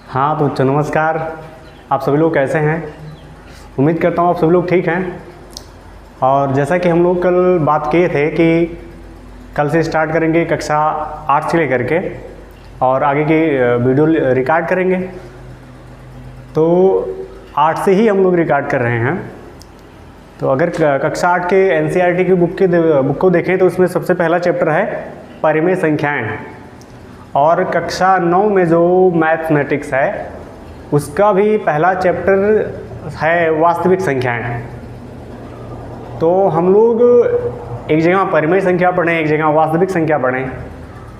हाँ तो नमस्कार। आप सभी लोग कैसे हैं? उम्मीद करता हूँ आप सभी लोग ठीक हैं। और जैसा कि हम लोग कल बात किए थे कि कल से स्टार्ट करेंगे कक्षा 8 से लेकर के और आगे की वीडियो रिकॉर्ड करेंगे। तो 8 से ही हम लोग रिकॉर्ड कर रहे हैं। तो अगर कक्षा 8 के NCERT की बुक को देखें तो उसमें सबसे पहला चैप्टर है परिमेय संख्याएँ, और कक्षा 9 में जो मैथमेटिक्स है उसका भी पहला चैप्टर है वास्तविक संख्याएं। तो हम लोग एक जगह परिमेय संख्या पढ़ें, एक जगह वास्तविक संख्या पढ़ें,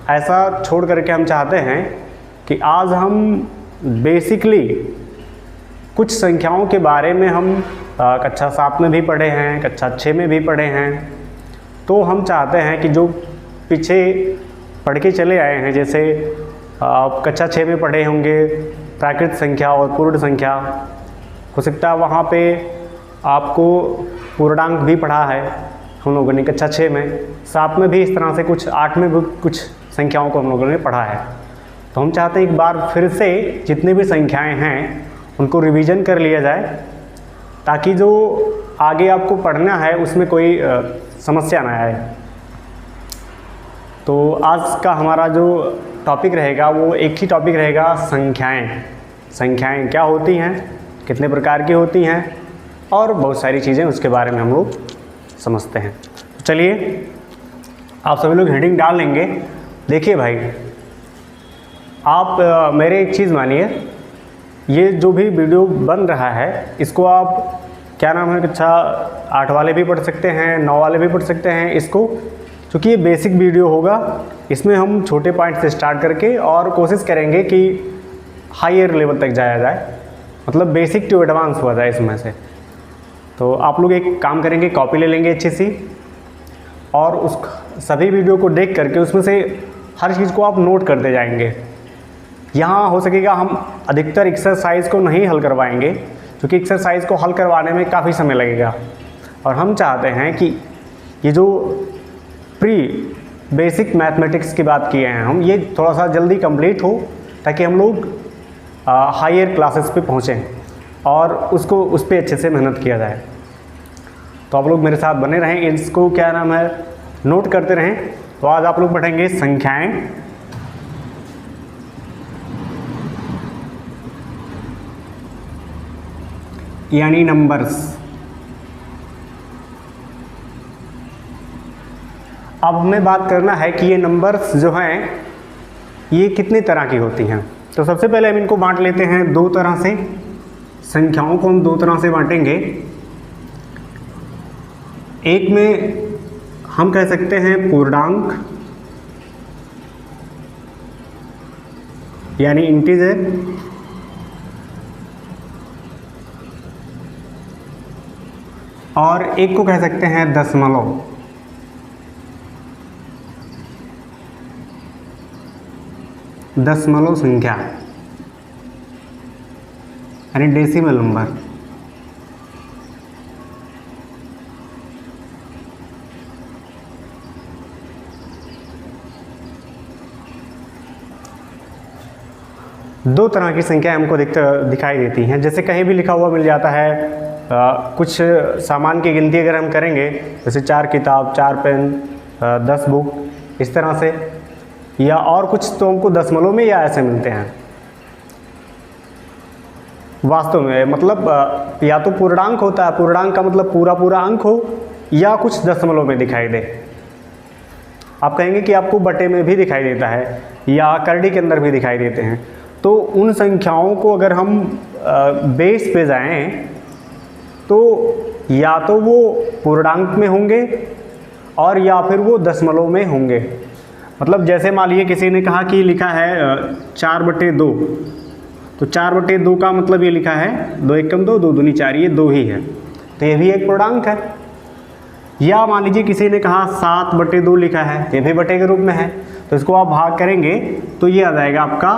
ऐसा छोड़ करके हम चाहते हैं कि आज हम बेसिकली कुछ संख्याओं के बारे में हम कक्षा 7 में भी पढ़े हैं, कक्षा 6 में भी पढ़े हैं। तो हम चाहते हैं कि जो पीछे पढ़ के चले आए हैं, जैसे आप कक्षा 6 में पढ़े होंगे प्राकृत संख्या और पूर्ण संख्या, हो सकता है वहाँ पे आपको पूर्णांक भी पढ़ा है हम लोगों ने कक्षा 6 में। 7 में भी इस तरह से कुछ, 8 में भी कुछ संख्याओं को हम लोगों ने पढ़ा है। तो हम चाहते हैं एक बार फिर से जितनी भी संख्याएं हैं उनको रिवीजन कर लिया जाए, ताकि जो आगे आपको पढ़ना है उसमें कोई समस्या ना आए। तो आज का हमारा जो टॉपिक रहेगा वो एक ही टॉपिक रहेगा, संख्याएं। संख्याएं क्या होती हैं, कितने प्रकार की होती हैं, और बहुत सारी चीज़ें उसके बारे में हम लोग समझते हैं। तो चलिए आप सभी लोग हेडिंग डाल लेंगे। देखिए भाई, आप मेरे एक चीज़ मानिए, ये जो भी वीडियो बन रहा है इसको आप क्या नाम है, कक्षा 8 वाले भी पढ़ सकते हैं, 9 वाले भी पढ़ सकते हैं इसको, क्योंकि ये बेसिक वीडियो होगा। इसमें हम छोटे पॉइंट से स्टार्ट करके और कोशिश करेंगे कि हायर लेवल तक जाया जाए, मतलब बेसिक टू एडवांस हुआ जाए इसमें से। तो आप लोग एक काम करेंगे, कॉपी ले लेंगे अच्छी सी, और उस सभी वीडियो को देख करके उसमें से हर चीज़ को आप नोट करते जाएंगे। यहाँ हो सकेगा हम अधिकतर एक्सरसाइज को नहीं हल करवाएंगे, क्योंकि एक्सरसाइज को हल करवाने में काफ़ी समय लगेगा, और हम चाहते हैं कि ये जो प्री बेसिक मैथमेटिक्स की बात किए हैं हम, ये थोड़ा सा जल्दी कंप्लीट हो, ताकि हम लोग हायर क्लासेस पे पहुँचें और उसको उस पर अच्छे से मेहनत किया जाए। तो आप लोग मेरे साथ बने रहें, इसको क्या नाम है नोट करते रहें। तो आज आप लोग पढ़ेंगे संख्याएं, यानी नंबर्स। अब हमें बात करना है कि ये नंबर्स जो हैं ये कितनी तरह की होती हैं। तो सबसे पहले हम इनको बांट लेते हैं दो तरह से। संख्याओं को हम दो तरह से बांटेंगे। एक में हम कह सकते हैं पूर्णांक, यानी इंटीजर, और एक को कह सकते हैं दशमलव। दशमलव संख्या यानी डेसिमल नंबर। दो तरह की संख्या हमको दिखाई देती हैं, जैसे कहीं भी लिखा हुआ मिल जाता है। कुछ सामान की गिनती अगर हम करेंगे, जैसे 4 किताब, 4 पेन, 10 बुक, इस तरह से, या और कुछ तो हमको दशमलव में या ऐसे मिलते हैं। वास्तव में मतलब या तो पूर्णांक होता है, पूर्णांक का मतलब पूरा पूरा अंक हो, या कुछ दशमलव में दिखाई दे। आप कहेंगे कि आपको बटे में भी दिखाई देता है या करड़ी के अंदर भी दिखाई देते हैं। तो उन संख्याओं को अगर हम बेस पे जाएं तो या तो वो पूर्णांक में होंगे और या फिर वो दशमलव में होंगे। मतलब जैसे मान लीजिए किसी ने कहा कि लिखा है 4/2, तो 4/2 का मतलब ये लिखा है 2 एकम 2, 2 दूनी 4, ये 2 ही है, तो ये भी एक पूर्णांक है। या मान लीजिए किसी ने कहा 7/2 लिखा है, ये भी बटे के रूप में है, तो इसको आप भाग करेंगे तो ये आ जाएगा आपका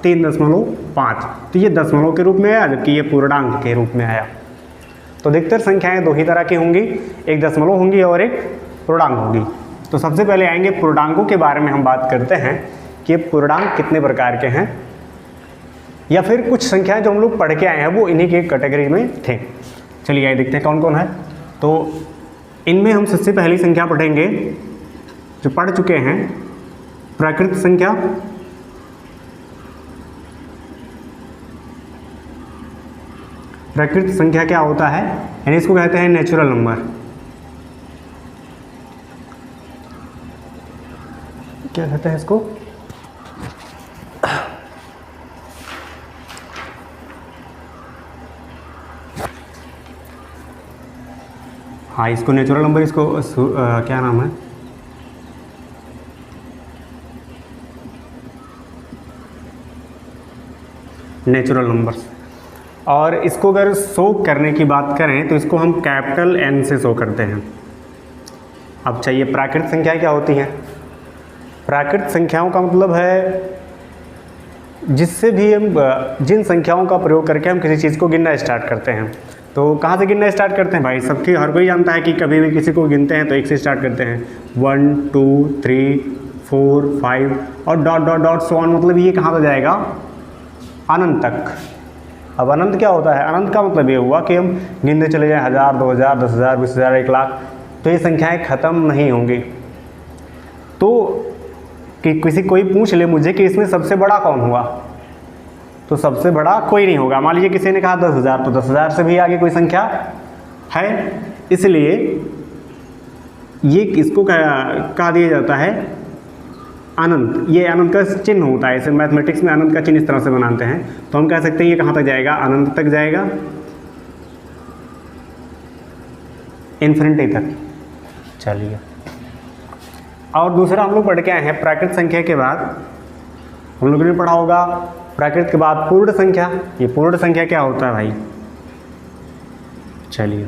3.5। तो ये दशमलव के रूप में आया, जबकि ये पूर्णांक के रूप में आया। तो अधिकतर संख्याएं दो ही तरह की होंगी, एक दशमलव होंगी और एक पूर्णांक होगी। तो सबसे पहले आएंगे पूर्णांकों के बारे में हम बात करते हैं कि पूर्णांक कितने प्रकार के हैं। या फिर कुछ संख्याएं जो हम लोग पढ़ के आए हैं वो इन्हीं के कैटेगरी में थे। चलिए आइए देखते हैं कौन कौन है। तो इनमें हम सबसे पहली संख्या पढ़ेंगे जो पढ़ चुके हैं, प्राकृत संख्या। प्राकृत संख्या क्या होता है, यानी इसको कहते हैं नेचुरल नंबर। क्या कहते हैं इसको, हाँ इसको नेचुरल नंबर, इसको क्या नाम है, नेचुरल नंबर्स। और इसको अगर शो करने की बात करें तो इसको हम कैपिटल N से शो करते हैं। अब चाहिए प्राकृत संख्या क्या होती हैं। प्राकृत संख्याओं का मतलब है जिससे भी हम जिन संख्याओं का प्रयोग करके हम किसी चीज़ को गिनना स्टार्ट करते हैं। तो कहाँ से गिनना स्टार्ट करते हैं भाई, सबकी हर कोई जानता है कि कभी भी किसी को गिनते हैं तो एक से स्टार्ट करते हैं, 1 2 3 4 5 और dot dot dot so on, मतलब ये कहाँ तक जाएगा, अनंत तक। अब अनंत क्या होता है, अनंत का मतलब ये हुआ कि हम गिनते चले जाएं 1000 2000 10,000 20,000 1 लाख, तो ये संख्याएं ख़त्म नहीं होंगी। तो कि किसी कोई पूछ ले मुझे कि इसमें सबसे बड़ा कौन हुआ, तो सबसे बड़ा कोई नहीं होगा। मान लीजिए किसी ने कहा 10,000, तो 10,000 से भी आगे कोई संख्या है, इसलिए ये इसको कहा दिया जाता है अनंत। ये अनंत का चिन्ह होता है, इसे मैथमेटिक्स में अनंत का चिन्ह इस तरह से बनाते हैं। तो हम कह सकते हैं ये कहाँ तक जाएगा, अनंत तक जाएगा, इन्फिनिटी तक। चलिए, और दूसरा हम लोग पढ़ के आए हैं प्राकृत संख्या के बाद हम लोगों ने पढ़ा होगा प्राकृत के बाद पूर्ण संख्या। ये पूर्ण संख्या क्या होता है भाई, चलिए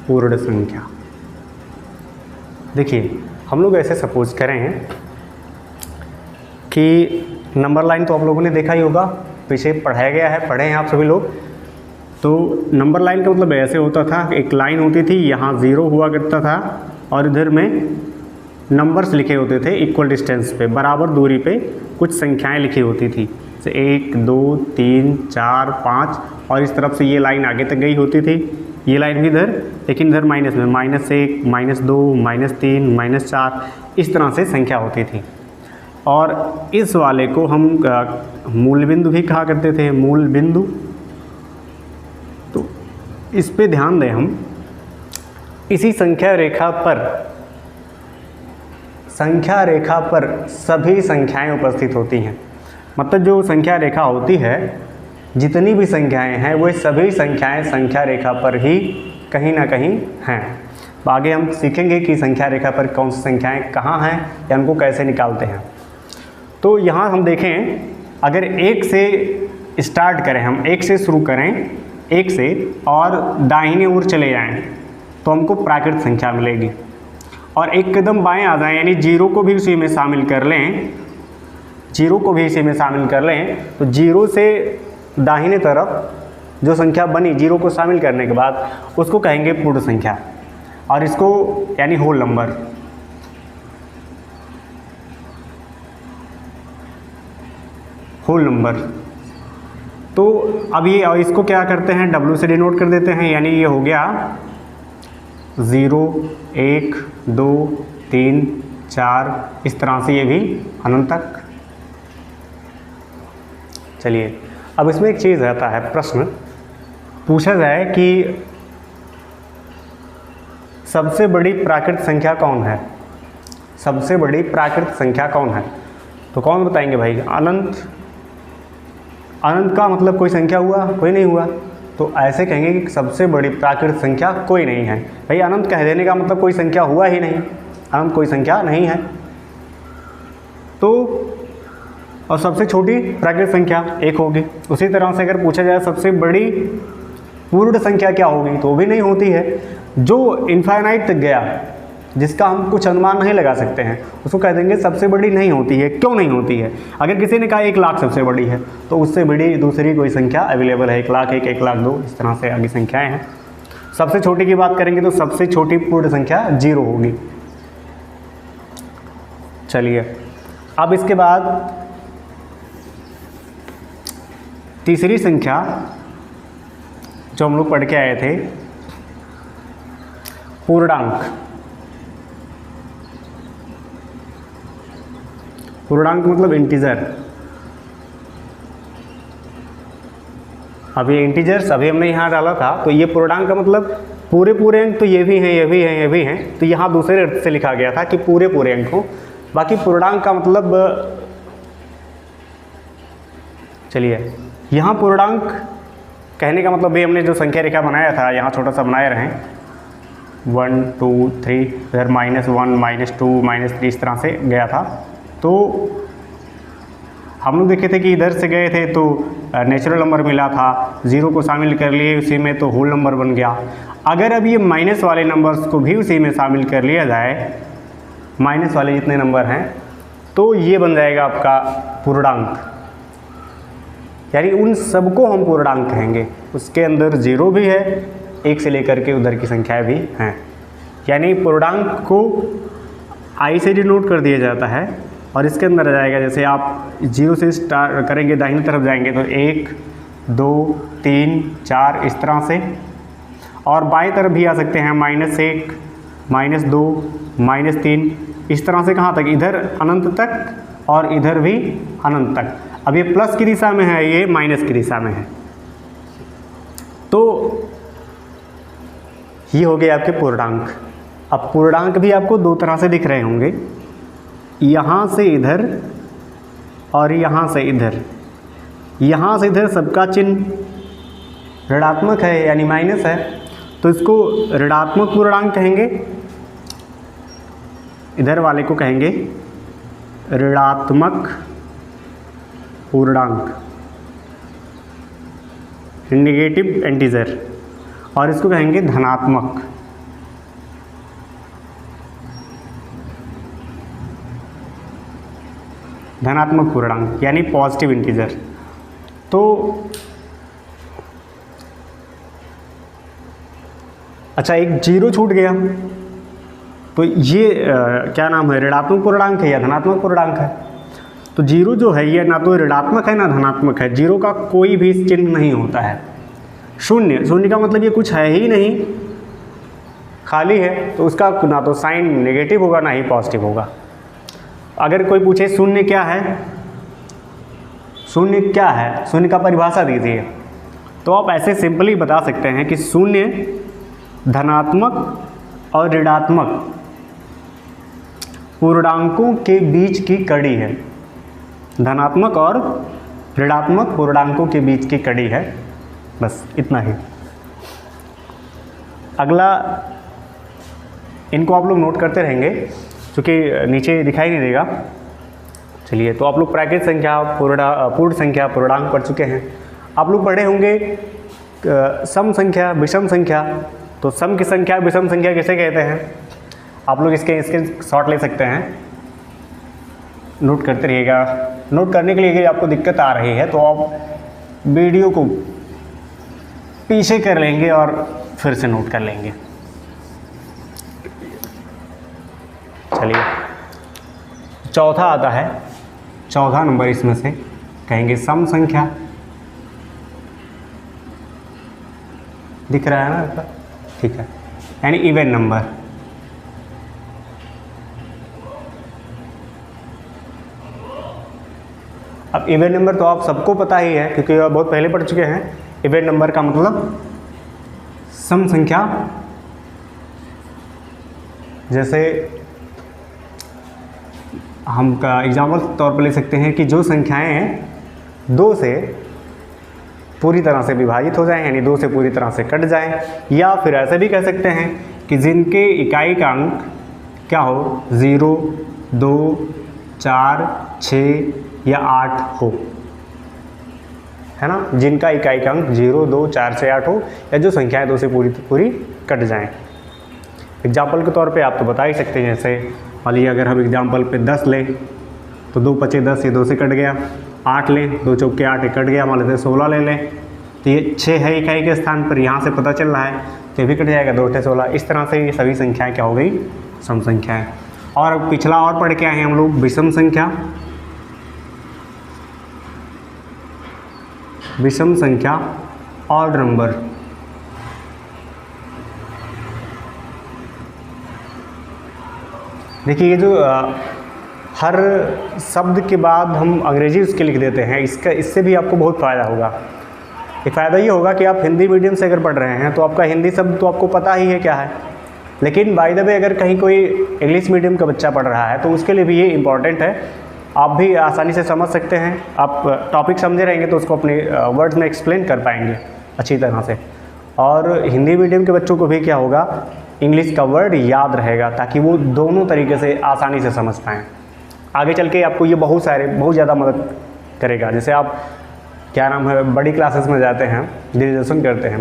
पूर्ण संख्या देखिए, हम लोग ऐसे सपोज करें कि नंबर लाइन तो आप लोगों ने देखा ही होगा, पीछे पढ़ाया गया है, पढ़े हैं आप सभी लोग। तो नंबर लाइन का मतलब ऐसे होता था, एक लाइन होती थी, यहाँ 0 हुआ करता था और इधर में नंबर्स लिखे होते थे इक्वल डिस्टेंस पे, बराबर दूरी पे कुछ संख्याएं लिखी होती थी, जैसे 1 2 3 4 5, और इस तरफ से ये लाइन आगे तक गई होती थी, ये लाइन भी इधर, लेकिन इधर माइनस में -1 -2 -3 -4, इस तरह से संख्या होती थी। और इस वाले को हम मूल बिंदु भी कहा करते थे, मूल बिंदु। तो इस पे ध्यान दें हम, इसी संख्या रेखा पर सभी संख्याएं उपस्थित होती हैं। मतलब जो संख्या रेखा होती है, जितनी भी संख्याएं हैं वो सभी संख्याएं संख्या रेखा पर ही कहीं ना कहीं हैं। तो आगे हम सीखेंगे कि संख्या रेखा पर कौन सी संख्याएं कहाँ हैं या उनको कैसे निकालते हैं। तो यहाँ हम देखें, अगर 1 से स्टार्ट करें, हम 1 से शुरू करें, 1 से और दाहिने ओर चले जाएं तो हमको प्राकृत संख्या मिलेगी। और एक कदम बाएं आ जाएं, यानी 0 को भी उसी में शामिल कर लें, 0 को भी इसी में शामिल कर लें, तो 0 से दाहिने तरफ जो संख्या बनी 0 को शामिल करने के बाद उसको कहेंगे पूर्ण संख्या, और इसको यानी होल नंबर। Whole number. तो अब ये, और इसको क्या करते हैं, W से डिनोट कर देते हैं, यानी ये हो गया 0 1 2 3 4, इस तरह से ये भी अनंत तक। चलिए, अब इसमें एक चीज़ आता है, प्रश्न पूछा जाए कि सबसे बड़ी प्राकृत संख्या कौन है, सबसे बड़ी प्राकृत संख्या कौन है, तो कौन बताएंगे भाई, अनंत। अनंत का मतलब कोई संख्या हुआ, कोई नहीं हुआ, तो ऐसे कहेंगे कि सबसे बड़ी प्राकृत संख्या कोई नहीं है। भाई अनंत कह देने का मतलब कोई संख्या हुआ ही नहीं, अनंत कोई संख्या नहीं है। तो और सबसे छोटी प्राकृत संख्या 1 होगी। उसी तरह से अगर पूछा जाए सबसे बड़ी पूर्ण संख्या क्या होगी, तो भी नहीं होती है। जो इनफाइनाइट तक गया, जिसका हम कुछ अनुमान नहीं लगा सकते हैं, उसको कह देंगे सबसे बड़ी नहीं होती है। क्यों नहीं होती है? अगर किसी ने कहा 1 लाख सबसे बड़ी है, तो उससे बड़ी दूसरी कोई संख्या अवेलेबल है, 1 लाख 1, 1 लाख 2, इस तरह से आगे संख्याएं हैं। सबसे छोटी की बात करेंगे तो सबसे छोटी पूर्ण संख्या 0 होगी। चलिए, अब इसके बाद तीसरी संख्या जो हम लोग पढ़ के आए थे, पूर्णांक। पूर्णांक मतलब इंटीजर। अब ये इंटीजर्स अभी हमने यहाँ डाला था, तो ये पूर्णांक का मतलब पूरे पूरे अंक, तो ये भी हैं, ये भी हैं, ये भी हैं, तो यहाँ दूसरे अर्थ से लिखा गया था कि पूरे पूरे अंक हो। बाकी पूर्णांक का मतलब, चलिए यहाँ पूर्णांक कहने का मतलब भी हमने जो संख्या रेखा बनाया था, यहाँ छोटा सा बनाए रहें, 1 2 3, इधर -1 -2 -3 इस तरह से गया था। तो हम लोग देखे थे कि इधर से गए थे तो नेचुरल नंबर मिला था, 0 को शामिल कर लिए उसी में तो होल नंबर बन गया। अगर अब ये माइनस वाले नंबर्स को भी उसी में शामिल कर लिया जाए, माइनस वाले जितने नंबर हैं, तो ये बन जाएगा आपका पूर्णांक, यानी उन सबको हम पूर्णांक कहेंगे। उसके अंदर 0 भी है, 1 से लेकर के उधर की संख्याएं भी हैं, यानी पूर्णांक को आई से डिनोट कर दिया जाता है। और इसके अंदर आ जाएगा, जैसे आप 0 से स्टार्ट करेंगे, दाहिनी तरफ जाएंगे तो 1 2 3 4 इस तरह से, और बाएं तरफ भी आ सकते हैं, -1 -2 -3 इस तरह से। कहाँ तक? इधर अनंत तक और इधर भी अनंत तक। अब ये प्लस की दिशा में है, ये माइनस की दिशा में है, तो ये हो गए आपके पूर्णांक। अब पूर्णांक भी आपको दो तरह से दिख रहे होंगे, यहाँ से इधर और यहाँ से इधर। यहाँ से इधर सबका चिन्ह ऋणात्मक है यानी माइनस है, तो इसको ऋणात्मक पूर्णांक कहेंगे, इधर वाले को कहेंगे ऋणात्मक पूर्णांक, नेगेटिव इंटीजर, और इसको कहेंगे धनात्मक। धनात्मक पूर्णांक यानी पॉजिटिव इंटीजर। तो अच्छा, एक 0 छूट गया, तो ये क्या नाम है, ऋणात्मक पूर्णांक है या धनात्मक पूर्णांक है? तो 0 जो है ये ना तो ऋणात्मक है ना धनात्मक है, 0 का कोई भी चिन्ह नहीं होता है। शून्य का मतलब ये कुछ है ही नहीं, खाली है, तो उसका ना तो साइन नेगेटिव होगा ना ही पॉजिटिव होगा। अगर कोई पूछे शून्य क्या है, शून्य क्या है, शून्य का परिभाषा दीजिए, तो आप ऐसे सिंपली बता सकते हैं कि शून्य धनात्मक और ऋणात्मक पूर्णांकों के बीच की कड़ी है। धनात्मक और ऋणात्मक पूर्णांकों के बीच की कड़ी है, बस इतना ही। अगला, इनको आप लोग नोट करते रहेंगे क्योंकि नीचे दिखाई नहीं देगा। चलिए, तो आप लोग प्राकृत संख्या, पूर्ण संख्या, पूर्णांक पढ़ चुके हैं। आप लोग पढ़े होंगे सम संख्या, विषम संख्या। तो सम की संख्या, विषम संख्या किसे कहते हैं? आप लोग इसके शॉर्ट ले सकते हैं, नोट करते रहिएगा। नोट करने के लिए अगर आपको दिक्कत आ रही है तो आप वीडियो को पीछे कर लेंगे और फिर से नोट कर लेंगे। चलिए, चौथा आता है, चौथा नंबर इसमें से कहेंगे सम संख्या। दिख रहा है ना आपका? ठीक है, यानी इवन नंबर। अब इवन नंबर तो आप सबको पता ही है क्योंकि आप बहुत पहले पढ़ चुके हैं। इवन नंबर का मतलब सम संख्या, जैसे हम का एग्जाम्पल तौर पर ले सकते हैं कि जो संख्याएं 2 से पूरी तरह से विभाजित हो जाएं, यानी 2 से पूरी तरह से कट जाएं, या फिर ऐसे भी कह सकते हैं कि जिनके इकाई का अंक क्या हो, 0 2 4 6 या 8 हो, है ना, जिनका इकाई का अंक 0 2 4 से 8 हो, या जो संख्याएं 2 से पूरी कट जाएं। एग्जाम्पल के तौर पे आप तो बता ही सकते हैं, जैसे मान लीजिए अगर हम एग्जाम्पल पे 10 लें तो 2 5 10, ये 2 से कट गया। 8 लें, 2 चौके 8, ये कट गया। मान लेते हैं 16 ले लें तो ये 6 है इकाई के स्थान पर, यहाँ से पता चल रहा है तो ये भी कट जाएगा, 2 8 16। इस तरह से ये सभी संख्याएं क्या हो गई, सम संख्याएं। और अब पिछला और पढ़ के आए हैं हम लोग विषम संख्या। विषम संख्या, ऑड नंबर। देखिए ये जो हर शब्द के बाद हम अंग्रेजी उसके लिख देते हैं, इससे भी आपको बहुत फ़ायदा होगा। एक फ़ायदा ये होगा कि आप हिंदी मीडियम से अगर पढ़ रहे हैं तो आपका हिंदी शब्द तो आपको पता ही है क्या है, लेकिन बाय द वे अगर कहीं कोई इंग्लिश मीडियम का बच्चा पढ़ रहा है तो उसके लिए भी ये इम्पॉर्टेंट है। आप भी आसानी से समझ सकते हैं, आप टॉपिक समझे रहेंगे तो उसको अपने वर्ड्स में एक्सप्लेन कर पाएंगे अच्छी तरह से। और हिंदी मीडियम के बच्चों को भी क्या होगा, इंग्लिश का वर्ड याद रहेगा ताकि वो दोनों तरीके से आसानी से समझ पाएँ। आगे चल के आपको ये बहुत ज़्यादा मदद करेगा। जैसे आप क्या नाम है बड़ी क्लासेस में जाते हैं, ग्रेजुएशन करते हैं,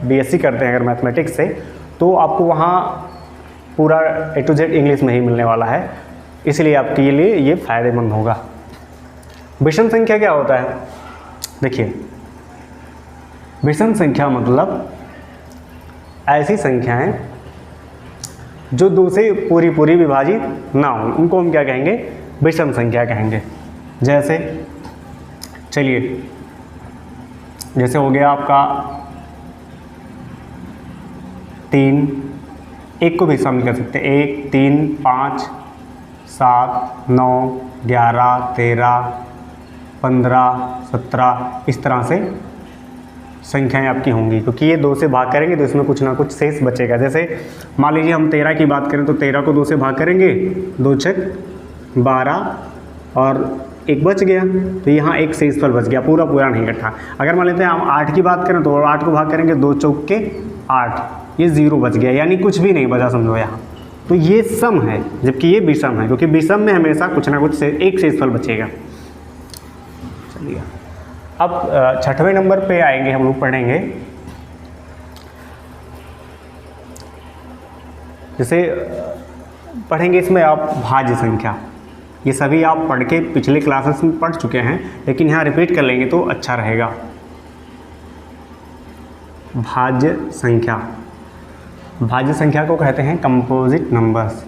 BSc करते हैं अगर मैथमेटिक्स से, तो आपको वहाँ पूरा A to Z इंग्लिश में ही मिलने वाला है, इसलिए आपके लिए ये फ़ायदेमंद होगा। विषम संख्या क्या होता है? देखिए विषम संख्या मतलब ऐसी संख्याएं जो दो से पूरी विभाजित ना हो, उनको हम क्या कहेंगे, विषम संख्या कहेंगे। जैसे चलिए, जैसे हो गया आपका 3, एक को भी शामिल कर सकते हैं, 1, 3, 5, 7, 9, 11, 13, 15, 17, इस तरह से संख्याएं आपकी होंगी, क्योंकि ये 2 से भाग करेंगे तो इसमें कुछ ना कुछ शेष बचेगा। जैसे मान लीजिए हम 13 की बात करें तो 13 को 2 से भाग करेंगे, 2 छक 12 और 1 बच गया, तो यहाँ एक शेषफल बच गया, पूरा नहीं इकट्ठा। अगर मान लेते हैं हम 8 की बात करें तो 8 को भाग करेंगे, 2 चौक के 8, ये 0 बच गया, यानी कुछ भी नहीं बचा समझो यहाँ। तो ये सम है, जबकि ये विषम है, क्योंकि विषम में हमेशा कुछ ना कुछ एक शेषफल बचेगा। चलिए अब 6वें नंबर पे आएंगे, हम लोग पढ़ेंगे जैसे पढ़ेंगे इसमें आप भाज्य संख्या। ये सभी आप पढ़ के पिछले क्लासेस में पढ़ चुके हैं, लेकिन यहाँ रिपीट कर लेंगे तो अच्छा रहेगा। भाज्य संख्या, भाज्य संख्या को कहते हैं कंपोजिट नंबर्स।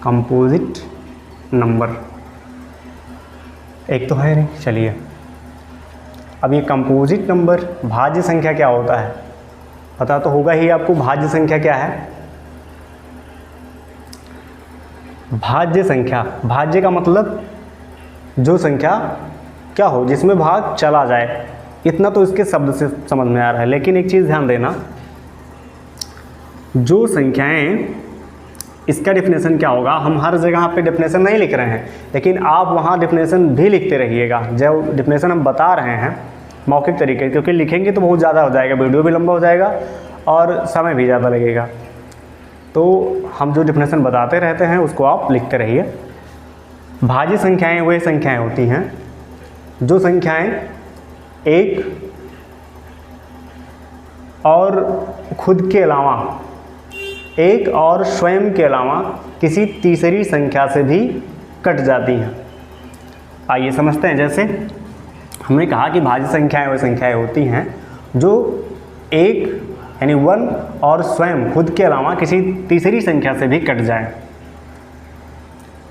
कंपोजिट नंबर एक तो है नहीं। चलिए अब ये कंपोजिट नंबर, भाज्य संख्या क्या होता है पता तो होगा ही आपको। भाज्य संख्या क्या है? भाज्य संख्या, भाज्य का मतलब जो संख्या क्या हो जिसमें भाग चला जाए, इतना तो इसके शब्द से समझ में आ रहा है। लेकिन एक चीज़ ध्यान देना, जो संख्याएं, इसका डिफिनेशन क्या होगा, हम हर जगह पे डिफिनेशन नहीं लिख रहे हैं, लेकिन आप वहाँ डिफिनेशन भी लिखते रहिएगा। जो डिफिनेशन हम बता रहे हैं मौखिक तरीके, क्योंकि लिखेंगे तो बहुत ज़्यादा हो जाएगा, वीडियो भी लंबा हो जाएगा और समय भी ज़्यादा लगेगा। तो हम जो डिफिनेशन बताते रहते हैं उसको आप लिखते रहिए। भाज्य संख्याएं वे संख्याएं होती हैं जो संख्याएं एक और खुद के अलावा, एक और स्वयं के अलावा किसी तीसरी संख्या से भी कट जाती हैं। आइए समझते हैं। जैसे हमने कहा कि भाज्य संख्याएं वे संख्याएं होती हैं जो एक यानी 1 और स्वयं खुद के अलावा किसी तीसरी संख्या से भी कट जाए।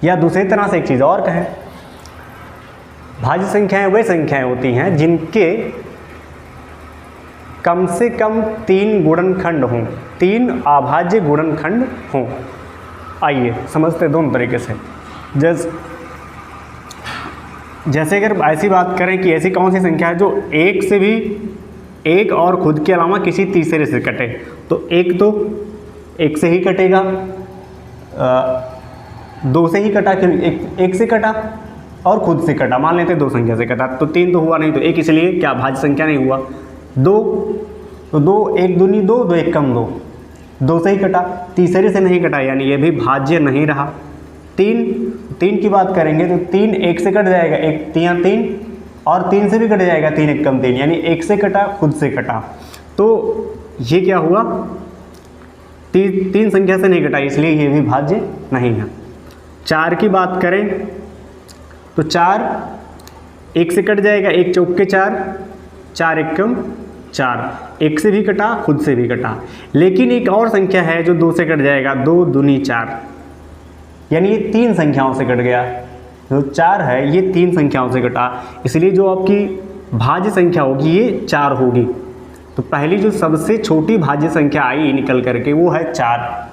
या दूसरी तरह से एक चीज़ और कहें, भाज्य संख्याएं वे संख्याएं होती हैं जिनके कम से कम 3 गुणनखंड हों, 3 अभाज्य गुणनखंड हों। आइए समझते हैं दोनों तरीके से। जैसे अगर ऐसी बात करें कि ऐसी कौन सी संख्या है जो एक से भी, एक और खुद के अलावा किसी तीसरे से कटे, तो एक से ही कटेगा, 2 से ही कटा, एक से कटा और खुद से कटा। मान लेते हैं 2 संख्या से कटा, तो 3 तो हुआ नहीं, तो 1 इसलिए क्या भाज्य संख्या नहीं हुआ। 2 तो 2, 1 दूनी 2, 2 1 कम 2, 2 से ही कटा, तीसरे से नहीं कटा, यानी ये भी भाज्य नहीं रहा। 3 की बात करेंगे तो 3 1 से कट जाएगा, 1 3 और 3 से भी कट जाएगा, 3 1 कम 3, यानी 1 से कटा, खुद से कटा। तो ये क्या हुआ, 3 संख्या से नहीं कटा, इसलिए ये भी भाज्य नहीं है। 4 की बात करें तो 4 1 से कट जाएगा, 1 चौक के 4, 4 1 कम 4, 1 से भी कटा, खुद से भी कटा। लेकिन एक और संख्या है जो 2 से कट जाएगा, 2 दूनी 4, यानी ये 3 संख्याओं से कट गया। जो 4 है ये 3 संख्याओं से कटा, इसलिए जो आपकी भाज्य संख्या होगी ये 4 होगी। तो पहली जो सबसे छोटी भाज्य संख्या आई निकल करके वो है 4।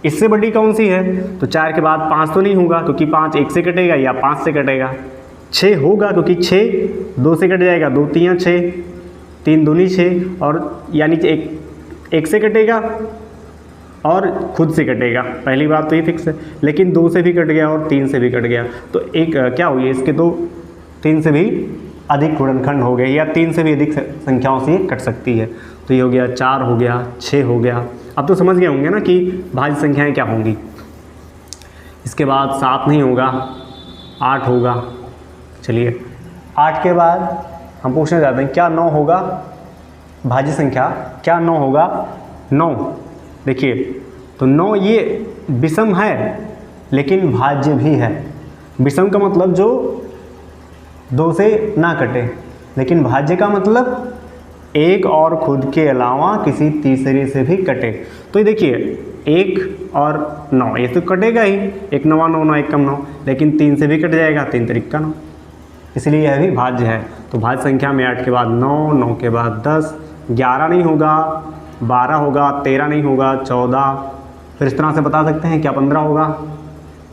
इससे बड़ी कौन सी है? तो 4 के बाद 5 तो नहीं होगा, क्योंकि 5 1 से कटेगा या 5 से कटेगा। 6 होगा, क्योंकि 6 2 से कट जाएगा, 2 3 6, 3 दूनी 6, और यानी कि 1 से कटेगा और खुद से कटेगा। पहली बात तो ये फिक्स है, लेकिन 2 से भी कट गया और 3 से भी कट गया, तो एक क्या हुई इसके तो 3 से भी अधिक गुणनखंड हो गए, या 3 से भी अधिक संख्याओं से ये कट सकती है। तो ये हो गया 4 हो गया, 6 हो गया। अब तो समझ गए होंगे ना कि भाज्य संख्याएं क्या होंगी। इसके बाद 7 नहीं होगा, 8 होगा। चलिए 8 के बाद हम पूछने जाते हैं क्या 9 होगा भाज्य संख्या? क्या 9 होगा? 9 देखिए, तो 9 ये विषम है लेकिन भाज्य भी है। विषम का मतलब जो 2 से ना कटे, लेकिन भाज्य का मतलब एक और खुद के अलावा किसी तीसरे से भी कटे। तो ये देखिए 1 और 9 ये तो कटेगा ही, 1 9 9 9 1 कम 9, लेकिन 3 से भी कट जाएगा, 3 3 9, इसलिए यह भी भाज्य है। तो भाज्य संख्या में 8 के बाद 9, 9 के बाद 10, 11 नहीं होगा, 12 होगा, 13 नहीं होगा, 14, फिर इस तरह से बता सकते हैं क्या 15 होगा,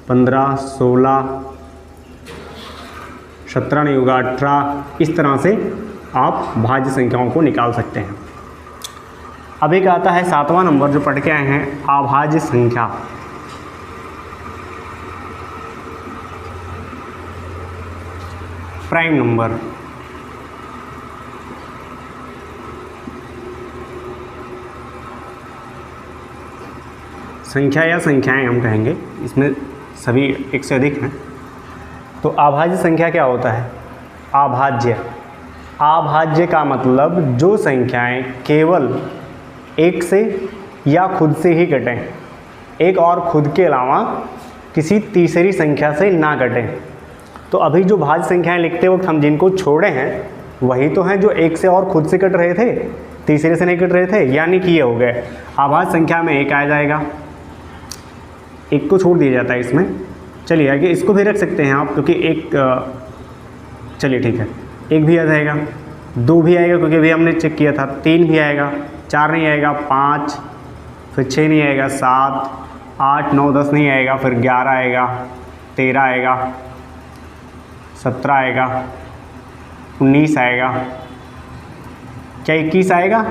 15, 16, 17 नहीं होगा, 18। इस तरह से आप भाज्य संख्याओं को निकाल सकते हैं। अब एक आता है 7वां नंबर जो पढ़ के आए हैं, अभाज्य संख्या। Prime number. संख्या या संख्याएं हम कहेंगे, इसमें सभी एक से अधिक हैं। तो अभाज्य संख्या क्या होता है? अभाज्य, अभाज्य का मतलब जो संख्याएं केवल एक से या खुद से ही कटें, एक और खुद के अलावा किसी तीसरी संख्या से ना कटें। तो अभी जो भाज्य संख्याएं लिखते वक्त हम जिनको छोड़े हैं वही तो हैं जो एक से और खुद से कट रहे थे, तीसरे से नहीं कट रहे थे, यानी कि ये हो गए। अभाज्य संख्या में 1 आ जाएगा, 1 को छोड़ दिया जाता है इसमें। चलिए आगे इसको भी रख सकते हैं आप, क्योंकि 1 चलिए ठीक है, 1 भी आ जाएगा, 2 भी आएगा क्योंकि अभी हमने चेक किया था, 3 भी आएगा, 4 नहीं आएगा, 5, फिर 6 नहीं आएगा, 7, 8, 9, 10 नहीं आएगा, फिर 11 आएगा, 13 आएगा, 17 आएगा, 19 आएगा। क्या 21 आएगा?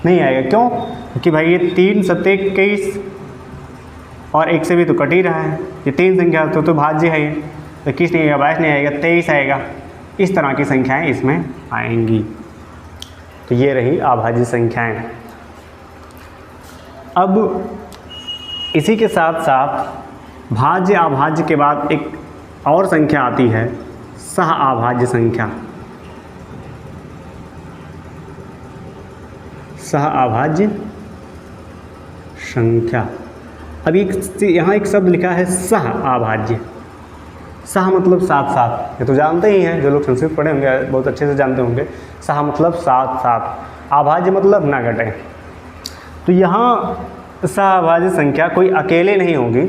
नहीं आएगा। क्यों? क्योंकि भाई ये 3 7 21 और 1 से भी तो कट ही रहा है, ये 3 संख्या तो भाज्य है। ये 21 नहीं आएगा, 22 नहीं आएगा, 23 आएगा। इस तरह की संख्याएं इसमें आएंगी। तो ये रही अभाज्य संख्याएं। अब इसी के साथ साथ भाज्य अभाज्य के बाद एक और संख्या आती है, सह अभाज्य संख्या। सह अभाज्य संख्या। अब यहाँ एक शब्द लिखा है सह अभाज्य। सह मतलब साथ साथ, ये तो जानते ही हैं, जो लोग संस्कृत पढ़े होंगे बहुत अच्छे से जानते होंगे। सह मतलब साथ साथ, अभाज्य मतलब ना घटे। तो यहाँ सह अभाज्य संख्या कोई अकेले नहीं होगी।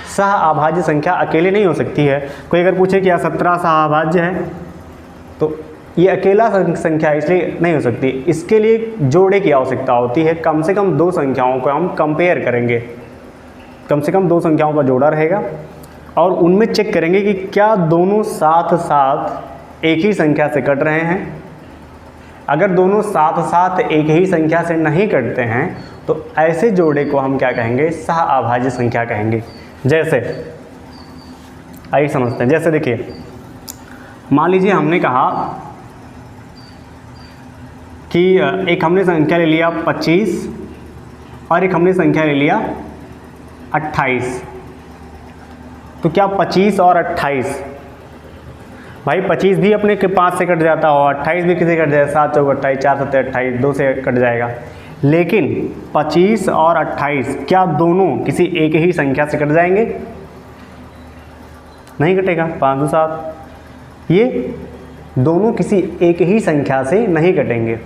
सह अभाज्य संख्या अकेले नहीं हो सकती है। कोई अगर पूछे कि क्या 17 सह अभाज्य है, तो ये अकेला संख्या इसलिए नहीं हो सकती। इसके लिए जोड़े की आवश्यकता होती है। कम से कम 2 संख्याओं को हम कंपेयर करेंगे, कम से कम 2 संख्याओं का जोड़ा रहेगा और उनमें चेक करेंगे कि क्या दोनों साथ साथ एक ही संख्या से कट रहे हैं। अगर दोनों साथ साथ एक ही संख्या से नहीं कटते हैं तो ऐसे जोड़े को हम क्या कहेंगे? सह अभाज्य संख्या कहेंगे। जैसे आइए समझते हैं। जैसे देखिए, मान लीजिए हमने कहा कि एक हमने संख्या ले लिया 25 और एक हमने संख्या ले लिया 28। तो क्या 25 और 28, भाई 25 भी अपने के 5 से कट जाता हो, 28 भी किसी कट जाए, 7 चौक 28, 4 7 28, 2 से कट जाएगा। लेकिन 25 और 28 क्या दोनों किसी एक ही संख्या से कट जाएंगे? नहीं कटेगा। 5 2 7, ये दोनों किसी एक ही संख्या से नहीं कटेंगे।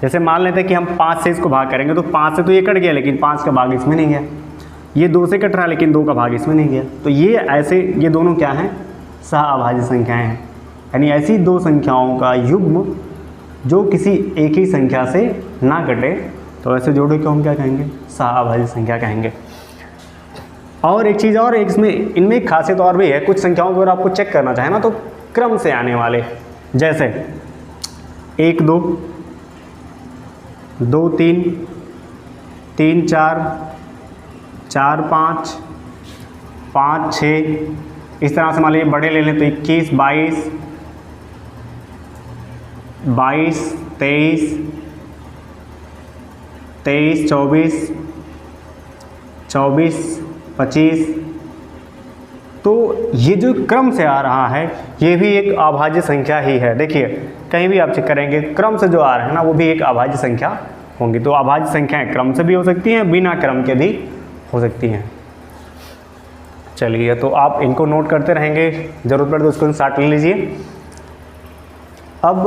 जैसे मान लेते हैं कि हम 5 से इसको भाग करेंगे तो 5 से तो ये कट गया, लेकिन 5 का भाग इसमें नहीं गया। ये 2 से कट रहा है लेकिन 2 का भाग इसमें नहीं गया, तो ये ऐसे ये दोनों क्या हैं, सह अभाज्य संख्याएं हैं। यानी ऐसी दो संख्याओं का युग्म जो किसी एक ही संख्या से ना कटे, तो ऐसे जोड़े को हम क्या कहेंगे, सह अभाज्य संख्या कहेंगे। और एक चीज़ और, इसमें इनमें एक खासियत और भी है, कुछ संख्याओं को अगर आपको चेक करना चाहे ना तो क्रम से आने वाले, जैसे 1 2 2 3 3 4 4 5 5 6, इस तरह से मान लीजिए बड़े ले लें तो 21 22 22 23 23 24 24 25, तो ये जो क्रम से आ रहा है ये भी एक अभाज्य संख्या ही है। देखिए कहीं भी आप चेक करेंगे क्रम से जो आ रहा है ना वो भी एक अभाज्य संख्या होंगी। तो अभाज्य संख्याएं क्रम से भी हो सकती हैं, बिना क्रम के भी हो सकती हैं। चलिए तो आप इनको नोट करते रहेंगे, ज़रूरत पड़े तो उसको स्टार्ट ले लीजिए। अब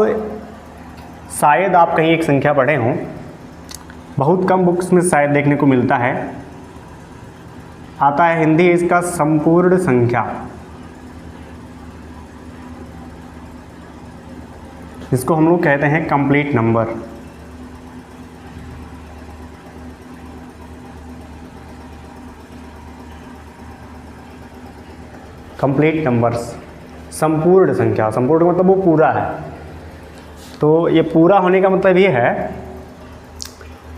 शायद आप कहीं एक संख्या पढ़े हों, बहुत कम बुक्स में शायद देखने को मिलता है, आता है हिंदी इसका संपूर्ण संख्या, इसको हम लोग कहते हैं कंप्लीट नंबर। कंप्लीट नंबर्स, संपूर्ण संख्या, संपूर्ण मतलब वो पूरा है। तो ये पूरा होने का मतलब ये है,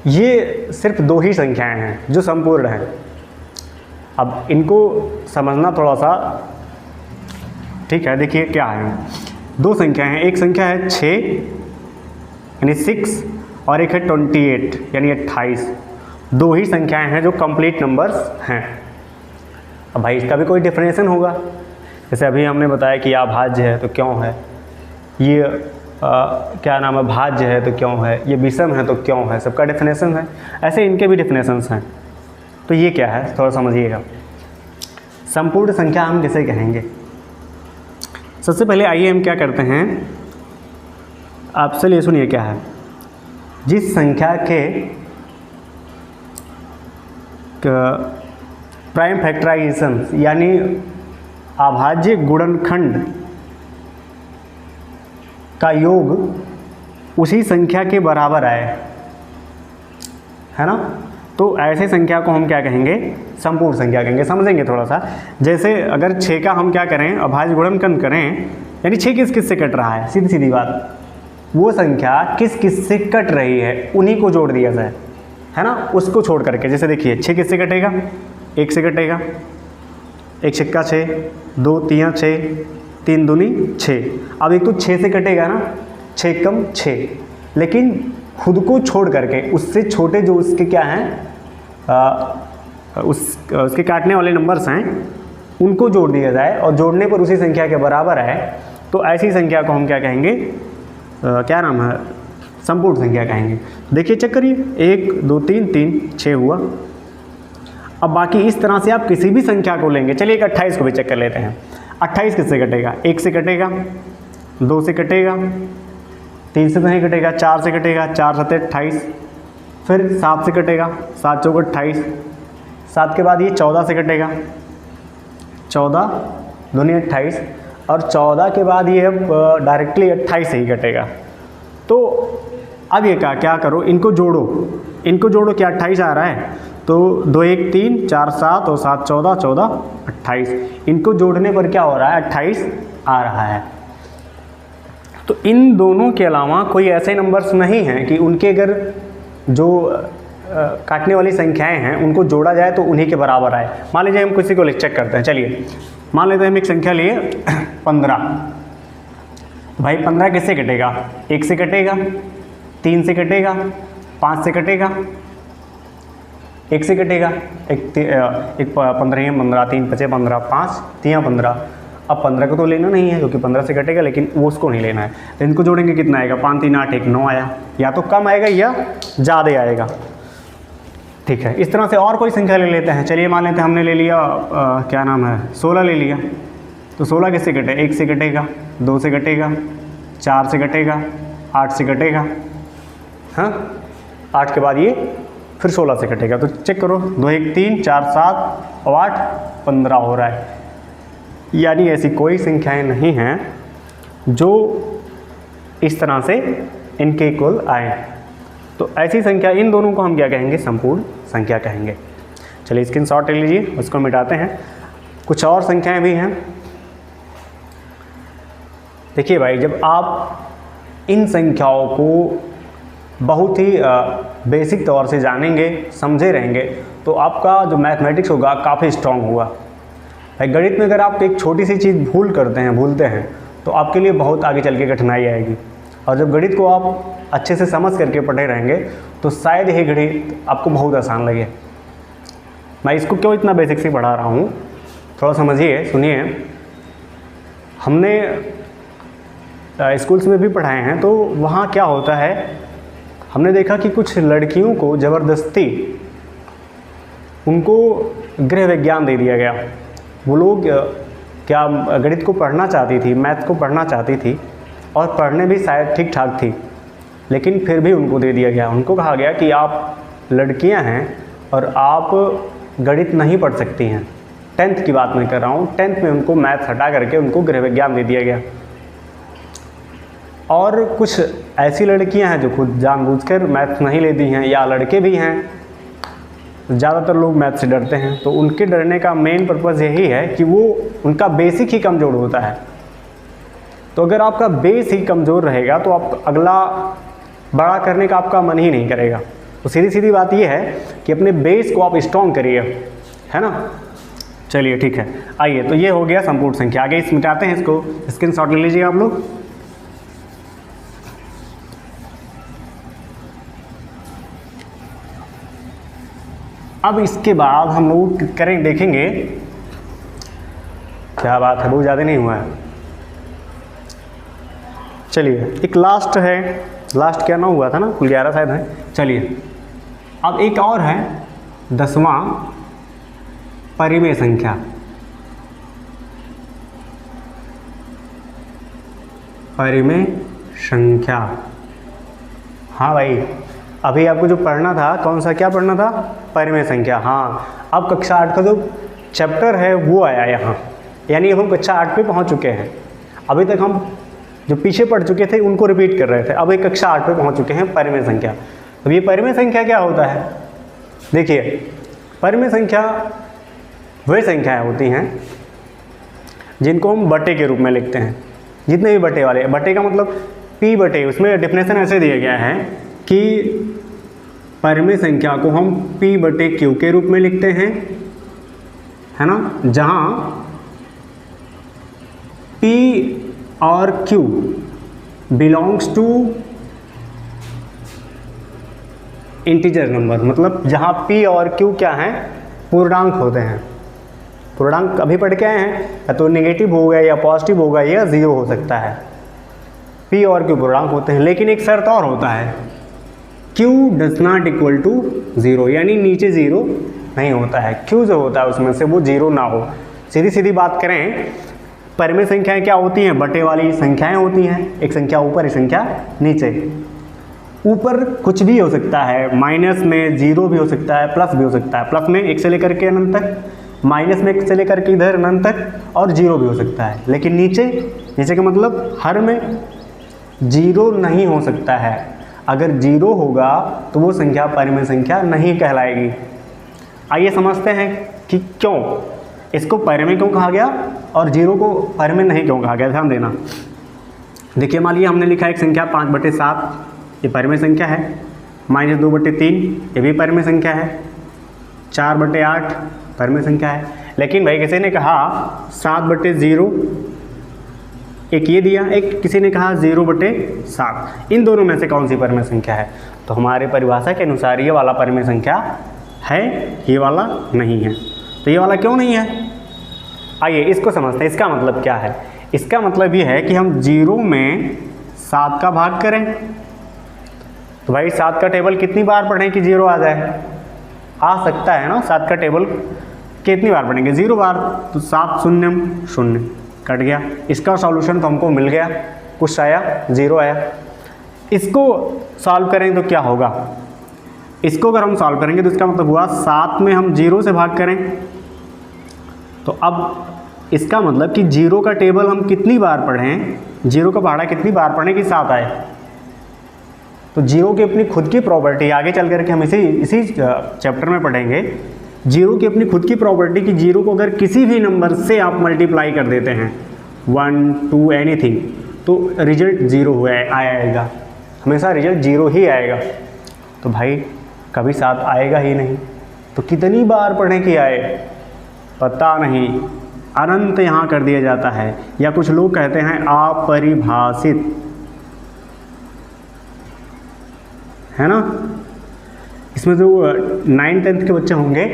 ये सिर्फ 2 ही संख्याएं हैं जो संपूर्ण हैं। अब इनको समझना थोड़ा सा ठीक है। देखिए क्या है, 2 संख्याएं हैं, एक संख्या है 6 यानी 6 और एक है 28 यानी 28। 2 ही संख्याएं हैं जो कंप्लीट नंबर्स हैं। अब भाई इसका भी कोई डेफिनेशन होगा, जैसे अभी हमने बताया कि अभाज्य है तो क्यों है, ये क्या नाम है, भाज्य है तो क्यों है, ये विषम है तो क्यों है, सबका डेफिनेशन है। ऐसे इनके भी डेफिनेशंस हैं। तो ये क्या है थोड़ा समझिएगा। संपूर्ण संख्या हम किसे कहेंगे? सबसे पहले आइए हम क्या करते हैं, आप चलिए सुनिए क्या है। जिस संख्या के प्राइम फैक्टराइजेशन यानी अभाज्य गुणनखंड का योग उसी संख्या के बराबर आए, है ना, तो ऐसे संख्या को हम क्या कहेंगे, संपूर्ण संख्या कहेंगे। समझेंगे थोड़ा सा। जैसे अगर 6 का हम क्या करें, अभाज्य गुणनखंड करें, यानी 6 किस किस से कट रहा है, सीधी सीधी बात, वो संख्या किस किस से कट रही है उन्हीं को जोड़ दिया जाए, है ना, उसको छोड़ करके। जैसे देखिए 6 किस से कटेगा, 1 से कटेगा, 1 छक्का 6, 2 तियाँ 6, 3 दूनी 6। अब एक तो 6 से कटेगा ना, 6 कम 6, लेकिन खुद को छोड़ करके उससे छोटे जो उसके क्या हैं उसके काटने वाले नंबर्स हैं उनको जोड़ दिया जाए और जोड़ने पर उसी संख्या के बराबर आए, तो ऐसी संख्या को हम क्या कहेंगे, क्या नाम है, संपूर्ण संख्या कहेंगे। देखिए चेक करिए, 1 2 3 3 6 हुआ। अब बाकी इस तरह से आप किसी भी संख्या को लेंगे। चलिए एक 28 को भी चेक कर लेते हैं। 28 किससे कटेगा, 1 से कटेगा, 2 से कटेगा, 3 से तो नहीं कटेगा, 4 से कटेगा, 4 7 28, फिर 7 से कटेगा, 7 चौक 28, 7 के बाद ये 14 से कटेगा, 14 दूनी 28, और 14 के बाद ये डायरेक्टली 28 से ही कटेगा। तो अब ये क्या करो, इनको जोड़ो, इनको जोड़ो, क्या 28 आ रहा है, तो 2 1 3 4 7 और 7 14, 14 28, इनको जोड़ने पर क्या हो रहा है, 28 आ रहा है। तो इन दोनों के अलावा कोई ऐसे नंबर्स नहीं हैं कि उनके अगर जो काटने वाली संख्याएं हैं उनको जोड़ा जाए तो उन्हीं के बराबर आए। मान लीजिए हम किसी को चेक करते हैं, चलिए मान लेते हैं हम एक संख्या लिए 15। भाई 15 किससे कटेगा, 1 से कटेगा, 3 से कटेगा, 5 से कटेगा, 1 से कटेगा, एक 15 15, 3 5 15, 5 3 15। अब 15 को तो लेना नहीं है क्योंकि 15 से कटेगा, लेकिन वो उसको नहीं लेना है, तो इनको जोड़ेंगे कितना आएगा, 5 3 8 1 9 आया, या तो कम आएगा या ज़्यादा आएगा। ठीक है, इस तरह से और कोई संख्या ले लेते हैं। चलिए मान लेते हैं हमने ले लिया क्या नाम है, 16 ले लिया। तो 16 किससे कटे, 1 से कटेगा, 2 से कटेगा, 4 से कटेगा, 8 से कटेगा, हाँ 8 के बाद ये फिर 16 से कटेगा, तो चेक करो, 2 1 3 4 7 और 8 15 हो रहा है। यानी ऐसी कोई संख्याएं नहीं हैं जो इस तरह से इनके इक्वल आए। तो ऐसी संख्या, इन दोनों को हम क्या कहेंगे, संपूर्ण संख्या कहेंगे। चलिए स्क्रीनशॉट ले लीजिए, उसको मिटाते हैं। कुछ और संख्याएं भी हैं। देखिए भाई, जब आप इन संख्याओं को बहुत ही बेसिक तौर से जानेंगे, समझे रहेंगे, तो आपका जो मैथमेटिक्स होगा काफ़ी स्ट्रांग होगा। भाई गणित में अगर आप एक छोटी सी चीज़ भूलते हैं तो आपके लिए बहुत आगे चल के कठिनाई आएगी। और जब गणित को आप अच्छे से समझ करके पढ़े रहेंगे तो शायद ये गणित आपको बहुत आसान लगे। मैं इसको क्यों इतना बेसिक से पढ़ा रहा हूँ, थोड़ा समझिए, सुनिए। हमने स्कूल्स में भी पढ़ाए हैं, तो वहाँ क्या होता है, हमने देखा कि कुछ लड़कियों को ज़बरदस्ती उनको गृह विज्ञान दे दिया गया। वो लोग क्या गणित को पढ़ना चाहती थी, मैथ को पढ़ना चाहती थी और पढ़ने भी शायद ठीक ठाक थी, लेकिन फिर भी उनको दे दिया गया। उनको कहा गया कि आप लड़कियां हैं और आप गणित नहीं पढ़ सकती हैं। 10th की बात मैं कर रहा हूँ, 10th में उनको मैथ हटा करके उनको गृह विज्ञान दे दिया गया। और कुछ ऐसी लड़कियां हैं जो खुद जानबूझकर मैथ नहीं लेती हैं, या लड़के भी हैं, ज़्यादातर लोग मैथ से डरते हैं। तो उनके डरने का मेन पर्पज़ यही है कि वो उनका बेसिक ही कमज़ोर होता है। तो अगर आपका बेस ही कमज़ोर रहेगा तो आप अगला बड़ा करने का आपका मन ही नहीं करेगा। तो सीधी सीधी बात यह है कि अपने बेस को आप स्ट्रॉन्ग करिए, है ना। चलिए ठीक है, आइए, तो ये हो गया संपूर्ण संख्या। आगे इस मिटाते हैं, इसको स्क्रीनशॉट ले लीजिए आप लोग। अब इसके बाद हम लोग देखेंगे, क्या बात है, बहुत ज़्यादा नहीं हुआ है। चलिए एक लास्ट है, लास्ट क्या ना हुआ था ना, कुल 11 शायद है। चलिए अब एक और है, 10वां परिमेय संख्या। परिमेय संख्या, हाँ भाई, अभी आपको जो पढ़ना था, कौन सा क्या पढ़ना था, परिमेय संख्या। हाँ, अब कक्षा 8 का जो चैप्टर है वो आया यहाँ, यानी अब हम कक्षा 8 पे पहुँच चुके हैं। अभी तक हम जो पीछे पढ़ चुके थे उनको रिपीट कर रहे थे, अब एक कक्षा 8 पे पहुँच चुके हैं, परिमेय संख्या। अब ये परिमेय संख्या क्या होता है, देखिए, परिमेय संख्या वही संख्याएँ होती हैं जिनको हम बटे के रूप में लिखते हैं। जितने भी बटे वाले, बटे का मतलब p बटे, उसमें डेफिनेशन ऐसे दिया गया है कि परिमेय संख्या को हम p बटे q के रूप में लिखते हैं, है ना, जहाँ p और q belongs to integer number, मतलब जहाँ p और q क्या हैं, पूर्णांक होते हैं। पूर्णांक अभी पढ़ के आए हैं, या तो नेगेटिव होगा या पॉजिटिव होगा या ज़ीरो हो सकता है। p और q पूर्णांक होते हैं, लेकिन एक शर्त और होता है, q does not equal to zero, यानी नीचे ज़ीरो नहीं होता है। q जो होता है उसमें से वो ज़ीरो ना हो। सीधी सीधी बात करें, परिमेय संख्याएं क्या होती हैं, बटे वाली संख्याएं होती हैं। एक संख्या ऊपर, एक संख्या नीचे। ऊपर कुछ भी हो सकता है, माइनस में ज़ीरो भी हो सकता है, प्लस भी हो सकता है। प्लस में 1 से लेकर के अनंत तक, माइनस में 1 से लेकर के इधर अनंत तक, और ज़ीरो भी हो सकता है। लेकिन नीचे, नीचे का मतलब हर में ज़ीरो नहीं हो सकता है। अगर ज़ीरो होगा तो वो संख्या परिमेय संख्या नहीं कहलाएगी। आइए समझते हैं कि क्यों इसको परिमेय क्यों कहा गया और ज़ीरो को परिमेय नहीं क्यों कहा गया। ध्यान देना, देखिए मान लीजिए हमने लिखा एक संख्या 5/7, ये परिमेय संख्या है। -2/3, ये भी परिमेय संख्या है। 4/8 परिमेय संख्या है। लेकिन भाई किसी ने कहा 7/0, एक ये दिया, एक किसी ने कहा 0/7। इन दोनों में से कौन सी परिमेय संख्या है? तो हमारे परिभाषा के अनुसार ये वाला परिमेय संख्या है, ये वाला नहीं है। तो ये वाला क्यों नहीं है, आइए इसको समझते हैं। इसका मतलब क्या है? इसका मतलब ये है कि हम 0 में 7 का भाग करें, तो भाई 7 का टेबल कितनी बार पढ़ें कि 0 आ जाए? आ सकता है ना, 7 का टेबल कितनी बार पढ़ेंगे? 0 बार। तो 7 शून्यम 0 कट गया। इसका सॉल्यूशन तो हमको मिल गया, कुछ आया 0 आया। इसको सॉल्व करें तो क्या होगा? इसको अगर हम सॉल्व करेंगे तो इसका मतलब हुआ 7 में हम 0 से भाग करें, तो अब इसका मतलब कि 0 का टेबल हम कितनी बार पढ़ें, 0 का पहाड़ा कितनी बार पढ़ें कि 7 आए। तो 0 की अपनी खुद की प्रॉपर्टी आगे चल करके हम इसी चैप्टर में पढ़ेंगे। 0 की अपनी खुद की प्रॉपर्टी कि 0 को अगर किसी भी नंबर से आप मल्टीप्लाई कर देते हैं 1 2 एनीथिंग, तो रिजल्ट 0 हुआ आएगा, हमेशा रिजल्ट 0 ही आएगा। तो भाई कभी 7 आएगा ही नहीं, तो कितनी बार पढ़ें कि आए पता नहीं, अनंत यहाँ कर दिया जाता है, या कुछ लोग कहते हैं अपरिभाषित, है ना। इसमें जो 9th-10th के बच्चे होंगे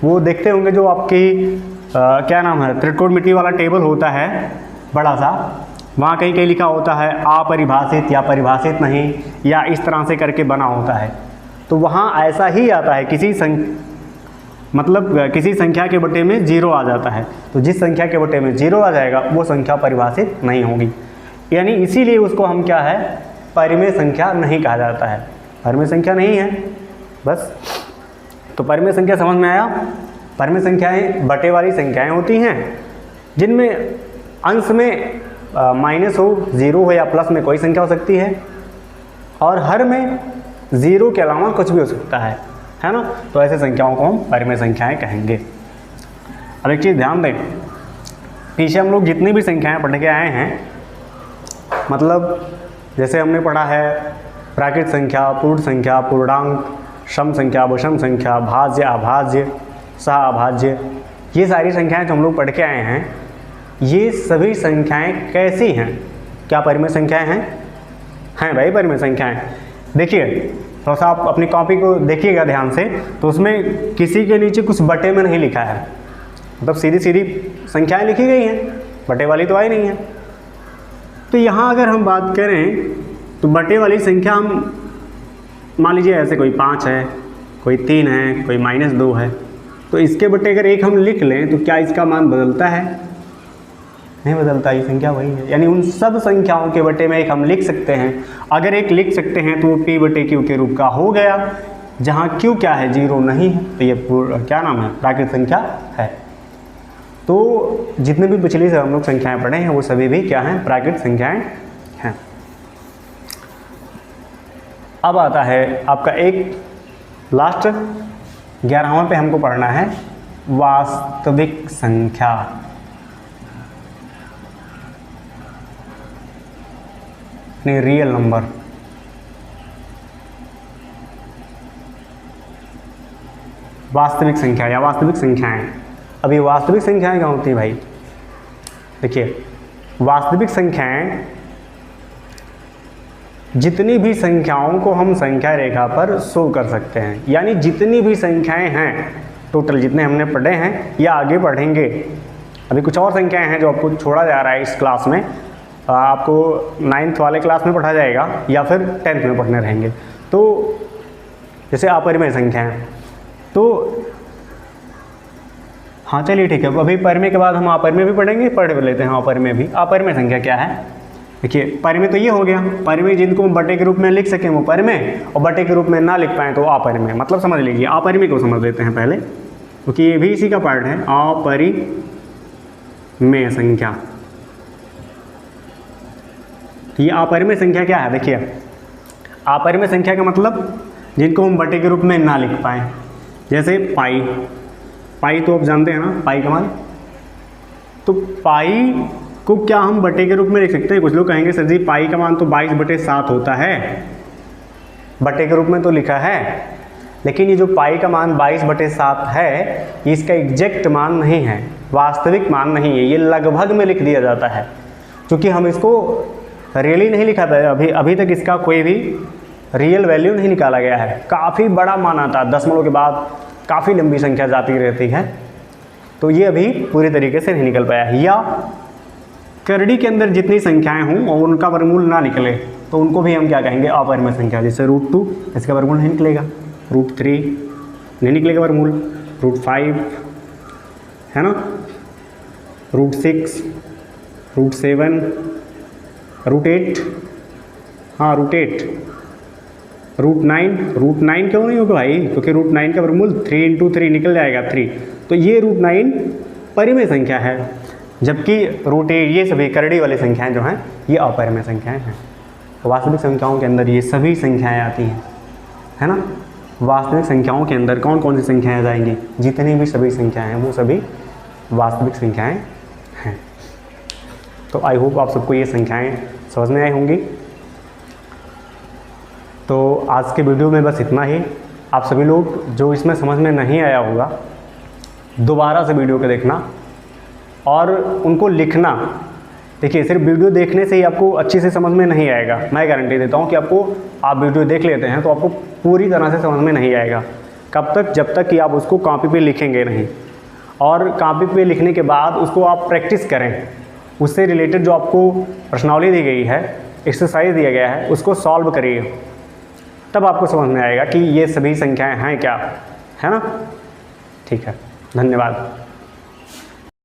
वो देखते होंगे जो आपकी क्या नाम है, त्रिकोणमिति वाला टेबल होता है बड़ा सा, वहाँ कहीं कहीं लिखा होता है अपरिभाषित या परिभाषित नहीं, या इस तरह से करके बना होता है। तो वहाँ ऐसा ही आता है, किसी संख्या के बटे में 0 आ जाता है। तो जिस संख्या के बटे में 0 आ जाएगा वो संख्या परिभाषित नहीं होगी, यानी इसीलिए उसको हम क्या है, परिमेय संख्या नहीं कहा जाता है, परिमेय संख्या नहीं है बस। तो परिमेय संख्या समझ में आया। परिमेय संख्याएं बटे वाली संख्याएं होती हैं जिनमें अंश में माइनस हो, 0 हो या प्लस में कोई संख्या हो सकती है, और हर में 0 के अलावा कुछ भी हो सकता है ना। तो ऐसे संख्याओं को हम परिमेय संख्याएं कहेंगे। अब एक चीज़ ध्यान दें, पीछे हम लोग जितनी भी संख्याएं पढ़ के आए हैं, मतलब जैसे हमने पढ़ा है प्राकृत संख्या, पूर्ण संख्या, पूर्णांक, सम संख्या, विषम संख्या, भाज्य, अभाज्य, सहअभाज्य, ये सारी संख्याएं जो हम लोग पढ़ के आए हैं, ये सभी संख्याएं कैसी हैं, क्या परिमेय संख्याएं हैं? हैं भाई परिमेय संख्याएं। देखिए थोड़ा सा आप अपनी कॉपी को देखिएगा ध्यान से, तो उसमें किसी के नीचे कुछ बटे में नहीं लिखा है, मतलब सीधी सीधी संख्याएं लिखी गई हैं, बटे वाली तो आई नहीं है। तो यहाँ अगर हम बात करें तो बटे वाली संख्या हम मान लीजिए ऐसे कोई 5 है, कोई 3 है, कोई -2 है, तो इसके बटे अगर 1 हम लिख लें तो क्या इसका मान बदलता है? नहीं बदलता, ये संख्या वही है। यानी उन सब संख्याओं के बटे में 1 हम लिख सकते हैं। अगर 1 लिख सकते हैं तो वो p/q के रूप का हो गया, जहाँ q क्या है, 0 नहीं है, तो ये क्या नाम है, प्राकृत संख्या है। तो जितने भी पिछली से हम लोग संख्याएं पढ़े हैं वो सभी भी क्या हैं, प्राकृत संख्याएं हैं। अब आता है आपका एक लास्ट 11वां पे हमको पढ़ना है वास्तविक संख्या। नहीं, रियल नंबर। वास्तविक संख्या या वास्तविक संख्याएं। अभी वास्तविक संख्याएं क्या होती है भाई? देखिए वास्तविक संख्याएं जितनी भी संख्याओं को हम संख्या रेखा पर शो कर सकते हैं, यानी जितनी भी संख्याएं हैं टोटल, जितने हमने पढ़े हैं या आगे पढ़ेंगे। अभी कुछ और संख्याएं हैं जो आपको छोड़ा जा रहा है इस क्लास में, आपको 9th वाले क्लास में पढ़ा जाएगा या फिर 10th में पढ़ने रहेंगे। तो जैसे अपरिमेय संख्याएं, तो हाँ चलिए ठीक है, अभी परिमेय के बाद हम अपरिमेय भी पढ़ेंगे, पढ़ लेते हैं अपरिमेय भी। अपरिमेय संख्या क्या है? देखिए परिमेय तो ये हो गया, परिमेय जिनको हम बटे के रूप में लिख सकें वो परिमेय, और बटे के रूप में ना लिख पाएँ तो अपरिमेय। मतलब समझ लीजिए, अपरिमेय को समझ लेते हैं पहले, क्योंकि ये भी इसी का पार्ट है, अपरिमेय संख्या। ये अपरिमेय संख्या क्या है? देखिए अपरिमेय संख्या का मतलब जिनको हम बटे के रूप में ना लिख पाएँ, जैसे पाई। पाई तो आप जानते हैं ना, पाई का मान। तो पाई को क्या हम बटे के रूप में लिख सकते हैं? कुछ लोग कहेंगे सर जी पाई का मान तो 22/7 होता है, बटे के रूप में तो लिखा है, लेकिन ये जो पाई का मान 22/7 है ये इसका एग्जैक्ट मान नहीं है, वास्तविक मान नहीं है, ये लगभग में लिख दिया जाता है, क्योंकि हम इसको रियली नहीं लिखा था। अभी तक इसका कोई भी रियल वैल्यू नहीं निकाला गया है। काफ़ी बड़ा मान आता है, दशमलव के बाद काफ़ी लंबी संख्या जाती रहती है, तो ये अभी पूरी तरीके से नहीं निकल पाया है। या करड़ी के अंदर जितनी संख्याएं हों और उनका वर्गमूल ना निकले तो उनको भी हम क्या कहेंगे? अपरिमेय संख्या। जैसे √2 इसका वर्गमूल नहीं निकलेगा, √3 नहीं निकलेगा वर्गमूल, √5 है ना, √6, √7, √8, हाँ √8, रूट 9 क्यों नहीं होगा भाई? क्योंकि रूट 9 का वर्गमूल 3 इंटू 3 निकल जाएगा 3, तो ये रूट 9 परिमेय संख्या है, जबकि रूट 8 ये सभी करड़ी वाली संख्याएं जो हैं ये अपरिमेय संख्याएं हैं। वास्तविक संख्याओं के अंदर ये सभी संख्याएं आती हैं, है ना। वास्तविक संख्याओं के अंदर कौन कौन सी संख्याएं आ जाएंगी? जितनी भी सभी संख्याएं हैं वो सभी वास्तविक संख्याएं हैं। तो आई होप आप सबको ये संख्याएं समझ में आई होंगी। तो आज के वीडियो में बस इतना ही। आप सभी लोग जो इसमें समझ में नहीं आया होगा दोबारा से वीडियो को देखना और उनको लिखना। देखिए सिर्फ वीडियो देखने से ही आपको अच्छी से समझ में नहीं आएगा। मैं गारंटी देता हूँ कि आप वीडियो देख लेते हैं तो आपको पूरी तरह से समझ में नहीं आएगा। कब तक? जब तक कि आप उसको कॉपी पे लिखेंगे नहीं, और कॉपी पे लिखने के बाद उसको आप प्रैक्टिस करें। उससे रिलेटेड जो आपको प्रश्नावली दी गई है, एक्सरसाइज दिया गया है, उसको सॉल्व करिए, तब आपको समझ में आएगा कि ये सभी संख्याएं हैं क्या, है ना। ठीक है, धन्यवाद।